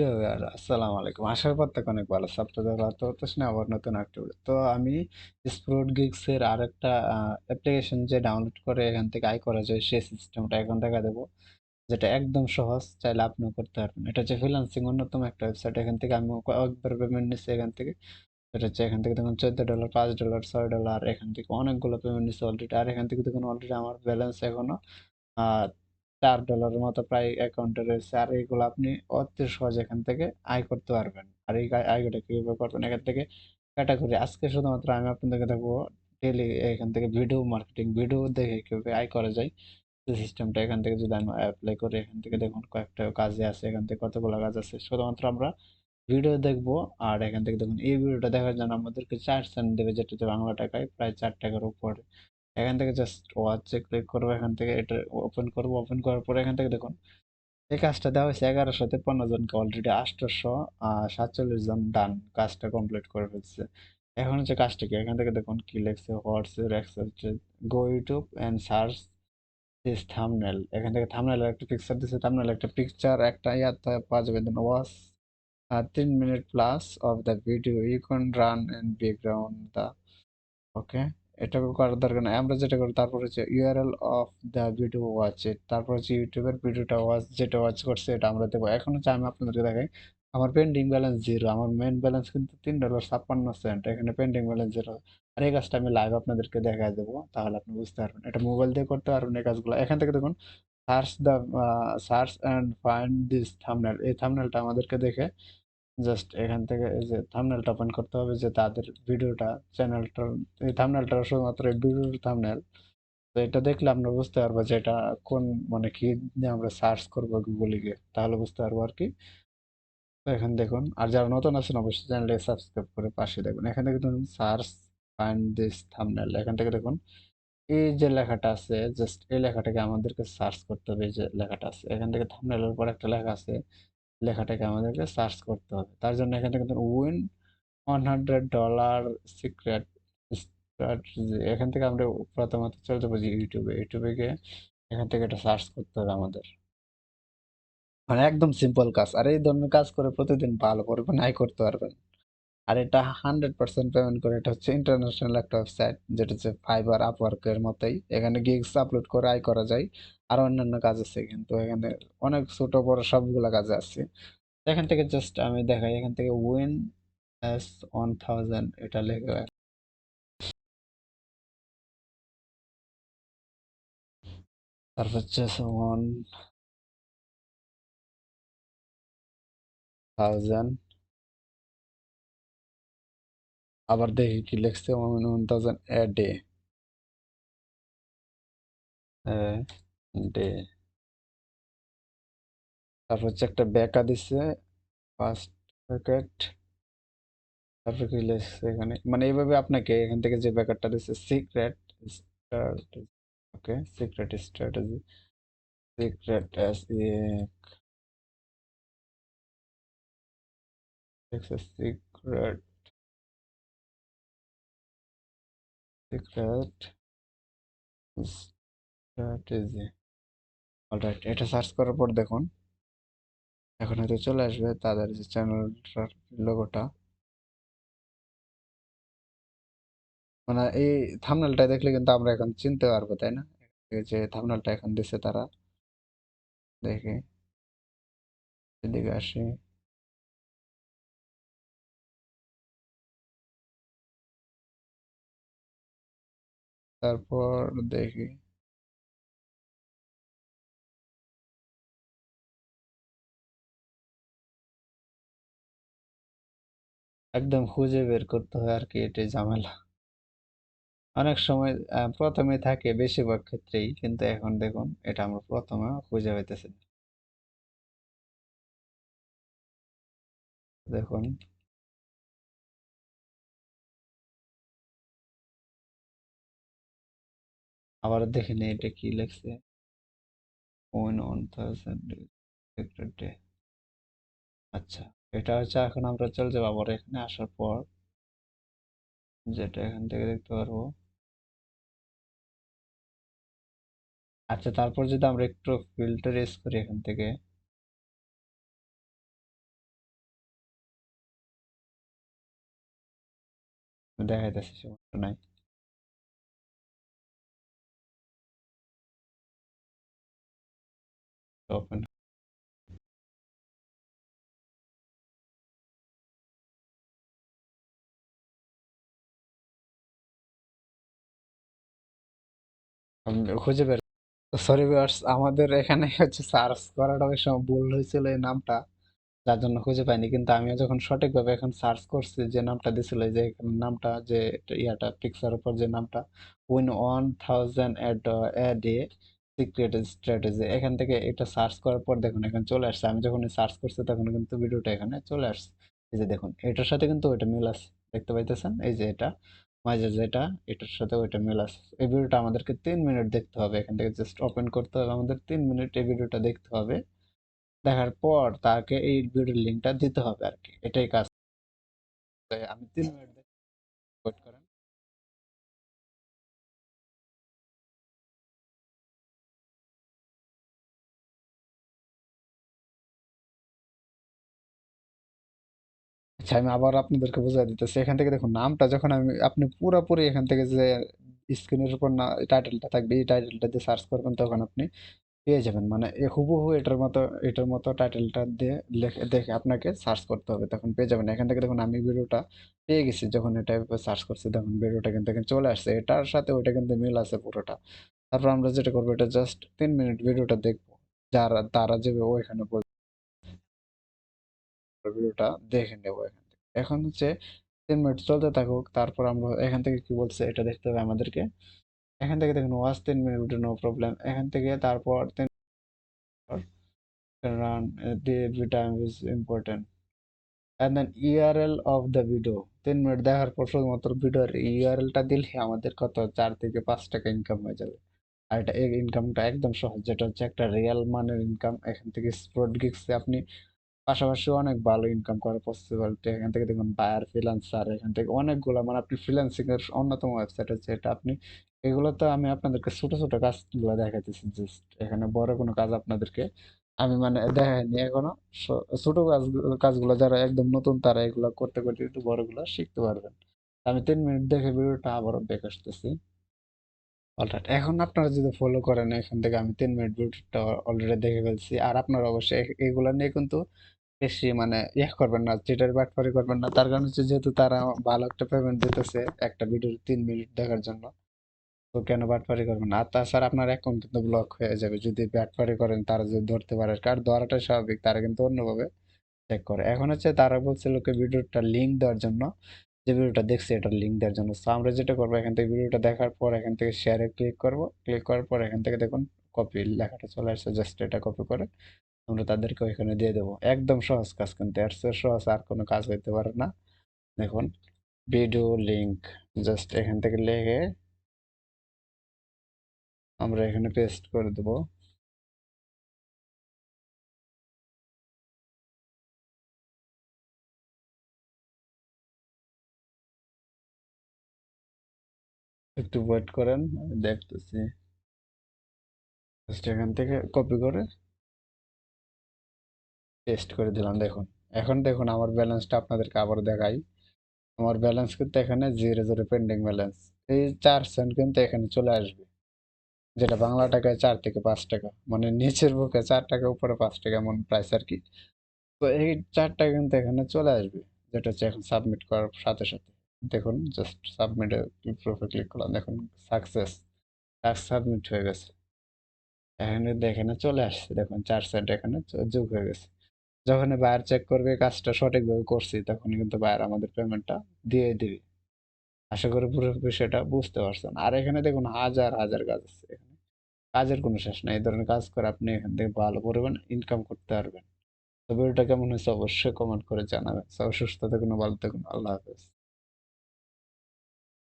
আর আসসালামু আলাইকুম। আসার পর থেকে অনেক ভালো আছে। আপনাদের ভালো হতেছে না? আবার নতুন একটা ভিডিও। তো আমি স্প্রুট গিগস এর আরেকটা অ্যাপ্লিকেশন যে ডাউনলোড করে এখান থেকে আয় করা যায় সেই সিস্টেমটা এখন দেখা দেবো, যেটা একদম সহজ, চাইলে আপনিও করতে পারবেন। এটা হচ্ছে ফ্রিল্যান্সিং অন্যতম একটা ওয়েবসাইট। এখান থেকে আমি কয়েকবার পেমেন্ট নিচ্ছি এখান থেকে। এটা হচ্ছে এখান থেকে দেখুন $14, $5, $6, এখান থেকে অনেকগুলো পেমেন্ট নিচ্ছে অলরেডি। আর এখান থেকে দেখুন অলরেডি আমার ব্যালেন্স এখনো আহ $4 মতো প্রায় অ্যাকাউন্টে রয়েছে। আর এইগুলো আপনি অতি সহজে এখান থেকে আয় করতে পারবেন। আর এই আয়টা কিভাবে করবেন, এখান থেকে ক্যাটাগরি আজকে শুধুমাত্র আমি আপনাদেরকে দেখবো ডেইলি এখান থেকে ভিডিও মার্কেটিং, ভিডিও দেখে কিভাবে আয় করা যায় এই সিস্টেমটা। এখান থেকে যদি আমি অ্যাপ্লাই করি, এখান থেকে দেখুন কয়েকটা কাজে আছে, এখান থেকে কতগুলো কাজ আছে। শুধুমাত্র আমরা ভিডিও দেখবো। আর এখান থেকে দেখুন এই ভিডিওটা দেখার জন্য আমাদেরকে 4 সেন্ট দেবে, যেটাতে বাংলা টাকায় প্রায় 4 টাকার উপরে। এখান থেকে জাস্ট ওয়াচে ক্লিক করবো, এখান থেকে এটা ওপেন করবো। ওপেন করার পরে এখান থেকে দেখুন এই কাজটা দেওয়া হয়েছে 1153 জনকে, অলরেডি 847 জন ডান, কাজটা কমপ্লিট করে ফেলছে। এখন হচ্ছে কাজটা কি, এখান থেকে দেখুন কি লেখছে, go YouTube and search this thumbnail. এখান থেকে থাম্বনেলের একটা পিকচার দিচ্ছে, থাম্বনেল একটা পিকচার একটা ইয়াতে পাওয়া যাবে। Then watch 3 minute plus of the video you can run in background the. Okay, এটা করার দরকার নাই। আমরা যেটা করি তারপর হচ্ছে URL of the video watch it, তারপর হচ্ছে ইউটিউবের ভিডিওটা যেটা ওয়াচ করছে এটা আমরা দেবো। এখন হচ্ছে আমি আপনাদেরকে দেখাই আমার পেন্ডিং ব্যালেন্স জিরো। আমার মেন ব্যালেন্স কিন্তু $3.56। এখানে পেন্ডিং ব্যালেন্স জিরো। আর এই কাজটা আমি লাইভ আপনাদেরকে দেখাই দেবো, তাহলে আপনি বুঝতে পারবেন। এটা মোবাইল দিয়ে করতে পারবেন এই কাজগুলো। এখান থেকে দেখুন search and find this thumbnail, এই থাম্বনেলটা আমাদেরকে দেখে জাস্ট এখান থেকে এই যে থাম্বনেলটা ওপেন করতে হবে, যে তাদের ভিডিওটা চ্যানেলটার, এই থাম্বনেলটা শুধুমাত্র এই ভিডিওর থাম্বনেল। তো এটা দেখলে আমরা বুঝতে পারবো যে এটা কোন, মানে কি নিয়ে আমরা সার্চ করবো গুগলে গিয়ে, তাহলে বুঝতে পারবো আর কি। তো এখানে দেখুন, আর যারা নতুন আছেন অবশ্যই চ্যানেলটাকে সাবস্ক্রাইব করে পাশে দেখুন। এখান থেকে দেখুন সার্চ ফাইন্ড দিস থাম্বনেল, এখান থেকে দেখুন এই যে লেখাটা আছে, জাস্ট এই লেখাটাকে আমাদেরকে সার্চ করতে হবে। এই যে লেখাটা আছে এখান থেকে থাম্বনেলের উপর একটা লেখা আছে, লেখাটাকে আমাদেরকে সার্চ করতে হবে। তার জন্য এখান থেকে উইন $100 সিক্রেট স্ট্র্যাটেজি, এখান থেকে আমরা প্রথমত চলে যাবো যে ইউটিউবে। ইউটিউবে গিয়ে এখান থেকে এটা সার্চ করতে হবে আমাদের। মানে একদম সিম্পল কাজ, আর এই ধরনের কাজ করে প্রতিদিন ভালো পরিমাণ আয় করতে পারবেন। আর এটা 100% পেমেন্ট করে। এটা হচ্ছে ইন্টারন্যাশনাল একটা ওয়েবসাইট, যেটা হচ্ছে ফাইবার আপওয়ার্কের মতোই। এখানে গিগস আপলোড করে আয় করা যায়। আর অন্যান্য কাজ আছে, কিন্তু এখানে অনেক ছোট বড় সবগুলা কাজে আছে। এখান থেকে জাস্ট আমি দেখাই, এখান থেকে উইন এস 1000 এটা লেখা। তারপর হচ্ছে 1000, আবার দেখি কি লিখছে, 1000 এ ডে, ডে। তারপর হচ্ছে একটা বেকা দিচ্ছে, ফার্স্ট প্যাকেট। তারপর কি লিখছে এখানে, মানে এইভাবে আপনাকে এখান থেকে যে ব্যাপারটা দিচ্ছে secret strategy. Okay, secret strategy, secret S secret, secret strategy. Alright, এটা সার্চ করার পর দেখুন এখন হয়তো চলে আসবে তাদের যে চ্যানেলটার লোগোটা। মানে এই থাম্বনেলটা দেখলে কিন্তু আমরা এখন চিনতে পারবো, তাই না? এই যে থাম্বনেলটা এখন দিছে তারা, দেখি এদিকে আসি। তারপর দেখি, একদম খুঁজে বের করতে হয় আর কি, এটাই ঝামেলা। অনেক সময় প্রথমে থাকে বেশিরভাগ ক্ষেত্রেই, কিন্তু এখন দেখুন এটা আমরা প্রথমে খুঁজে পাইতেছি না। দেখুন আবার দেখিনি এটা কি লেখছে, ওয়ান ওয়ান থাউজেন্ড সিক্রেট। আচ্ছা, এটা হচ্ছে এখন আমরা চলে যাবো আবার এখানে আসার পর, যেটা এখান থেকে দেখতে পারবো। আচ্ছা, তারপর যদি আমরা একটু ফিল্টার ইউজ করি এখান থেকে, দেখাইতেছি, সমস্যা নাই। ওপেন। খুঁজে বের, সরি ভিউয়ার্স, আমাদের এখানে হচ্ছে সার্চ করাটা অনেক সময় ভুল হয়েছিল এই নামটা, যার জন্য খুঁজে পাইনি। কিন্তু আমিও যখন সঠিকভাবে এখন সার্চ করছি, যে নামটা দিছিল, যে নামটা, যে ইয়াটা পিকচার উপর যে নামটা, উইন 1000 ডে সিক্রেট স্ট্র্যাটেজি, এখান থেকে এটা সার্চ করার পর দেখুন এখানে চলে আসছে। আমি যখন সার্চ করছি তখন কিন্তু ভিডিওটা এখানে চলে আসছে। এই যে দেখুন, এটার সাথে কিন্তু ওইটা মিল আছে, দেখতে পাইতেছেন? এই যে এটা মাঝে যেটা, এটার সাথে ওইটা মিল আছে। এই ভিডিওটা আমাদেরকে 3 মিনিট দেখতে হবে, এখান থেকে জাস্ট ওপেন করতে হবে, আমাদের 3 মিনিট এই ভিডিওটা দেখতে হবে। দেখার পর তাকে এই ভিডিওর লিঙ্কটা দিতে হবে আর কি, এটাই কাজ। আমি 3 মিনিট ওয়েট করেন। আচ্ছা, আমি আবার আপনাদেরকে বুঝাই দিতেছি। এখান থেকে দেখুন, নামটা যখন আপনি পুরোপুরি এখান থেকে যে স্ক্রিনের উপর না টাইটেলটা থাকবে, এই টাইটেলটা দিয়ে সার্চ করবেন, তখন আপনি পেয়ে যাবেন। মানে হুবহু এটার মতো টাইটেলটা দিয়ে দেখে আপনাকে সার্চ করতে হবে, তখন পেয়ে যাবেন। এখান থেকে দেখুন আমি ভিডিওটা পেয়ে গেছি, যখন এটা সার্চ করছি তখন ভিডিওটা কিন্তু এখানে চলে আসছে, এটার সাথে ওইটা কিন্তু মিল আছে পুরোটা। তারপর আমরা যেটা করবো, এটা জাস্ট 3 মিনিট ভিডিওটা দেখবো, যারা তারা যে ওইখানে ভিডিওটা দেখে নেবো এখান থেকে। এখন হচ্ছে 3 মিনিট চলতে থাকুক, তারপর আমরা এখান থেকে কি বলছে এটা দেখতে হবে আমাদেরকে। এখান থেকে দেখুন watch 3 minute video, no problem. এখান থেকে তারপর run the every time is important, and then URL of the video। 3 minute দেখার পর শুধুমাত্র ভিডিওর ইউআরএলটা দিলে আমাদের কত 4 থেকে 5 টাকা ইনকাম হয়ে যাবে। আর এটা এই ইনকামটা একদম সহজ, যেটা হচ্ছে একটা রিয়েল মানের ইনকাম। এখান থেকে স্প্রট গিগসে আপনি পাশাপাশি অনেক ভালো ইনকাম করা পসিবল। তো এখান থেকে দেখুন বায়ার ফ্রিল্যান্সার, এখান থেকে অনেকগুলো, মানে আপনি ফ্রিল্যান্সিং এর অন্যতম ওয়েবসাইট হচ্ছে এটা। আপনি এগুলো তো আমি আপনাদেরকে ছোট ছোট কাজগুলো দেখাইতেছি, জাস্ট এখানে বড় কোনো কাজ আপনাদেরকে আমি মানে দেখাইনি এখনো। ছোট কাজগুলো যারা একদম নতুন তারা এগুলো করতে করতে একটু বড়গুলো শিখতে পারবেন। আমি 3 মিনিট দেখে ভিডিওটা আবারও ব্যাক আসতেছি। অলরাইট, এখন আপনারা যদি ফলো করেন, এখান থেকে আমি 3 মিনিট ভিডিওটা অলরেডি দেখে ফেলছি। আর আপনারা অবশ্যই এগুলা নিয়ে কিন্তু বেশি মানে করবেন না, চিটার বাটপারি করবেন না। তার কারণ হচ্ছে, যেহেতু তারা ভালো একটা পেমেন্ট দিতেছে একটা ভিডিওর 3 মিনিট দেখার জন্য, তো কেন বাটপারি করবেন? আর তাছাড়া আপনার অ্যাকাউন্ট কিন্তু ব্লক হয়ে যাবে যদি বাটপারি করেন। তারা যদি ধরতে পারে, কার ধরাটা স্বাভাবিক, তারা কিন্তু অন্যভাবে চেক করে। এখন হচ্ছে তারা বলছে লোকে ভিডিওটা লিঙ্ক দেওয়ার জন্য, যে ভিডিওটা দেখছি এটার লিঙ্ক দেওয়ার জন্য। সো আমরা যেটা করবো, এখান থেকে ভিডিওটা দেখার পর এখান থেকে শেয়ারে ক্লিক করব। ক্লিক করার পর এখান থেকে দেখুন কপি লেখাটা চলে আসছে, জাস্ট এটা কপি করে আমরা তাদেরকে ওইখানে দিয়ে দেবো। একদম সহজ কাজ, কিন্তু এর চেয়ে সহজ আর কোনো কাজ হইতে পারে না। দেখুন, ভিডিও লিঙ্ক, জাস্ট এখান থেকে লিখে আমরা এখানে পেস্ট করে দেবো। একটু ওয়েট করেন, আমি দেখতেছি। জাস্ট এখান থেকে কপি করে পেস্ট করে দিলাম। দেখুন, এখন দেখুন আমার ব্যালেন্সটা আপনাদেরকে আবার দেখাই। আমার ব্যালেন্স কিন্তু এখানে 0 0 পেন্ডিং ব্যালেন্স। এই 4 সেন্ট কিন্তু এখানে চলে আসবে, যেটা বাংলা টাকায় 4 থেকে 5 টাকা, মানে নিচের বুকে 4 টাকা, উপরে 5 টাকা, এমন প্রাইস আর কি। তো এই 4 টাকা কিন্তু এখানে চলে আসবে, যেটা হচ্ছে এখন সাবমিট করার সাথে সাথে। দেখুন, জাস্ট সাবমিটে প্রুফে ক্লিক করলাম, দেখুন সাকসেস, টাস্ক সাবমিট হয়ে গেছে। এখানে এখানে চলে আসছে, দেখুন 4 সেন্ট এখানে যোগ হয়ে গেছে। যখন বায়ার চেক করবে কাজটা সঠিকভাবে করছি, তখন কিন্তু বায়ার আমাদের পেমেন্টটা দিয়ে দিবে। আশা করি পুরো বিষয়টা বুঝতে পারছেন। আর এখানে দেখুন হাজার হাজার কাজ আছে এখানে, কাজের কোনো শেষ নাই। এই ধরনের কাজ করে আপনি এখান থেকে ভালো পরিমাণ ইনকাম করতে পারবেন। তো ভিডিওটা কেমন হয়েছে অবশ্যই কমেন্ট করে জানাবেন। সবাই সুস্থ থাকুন, ভালো থাকুন, আল্লাহ হাফেজ।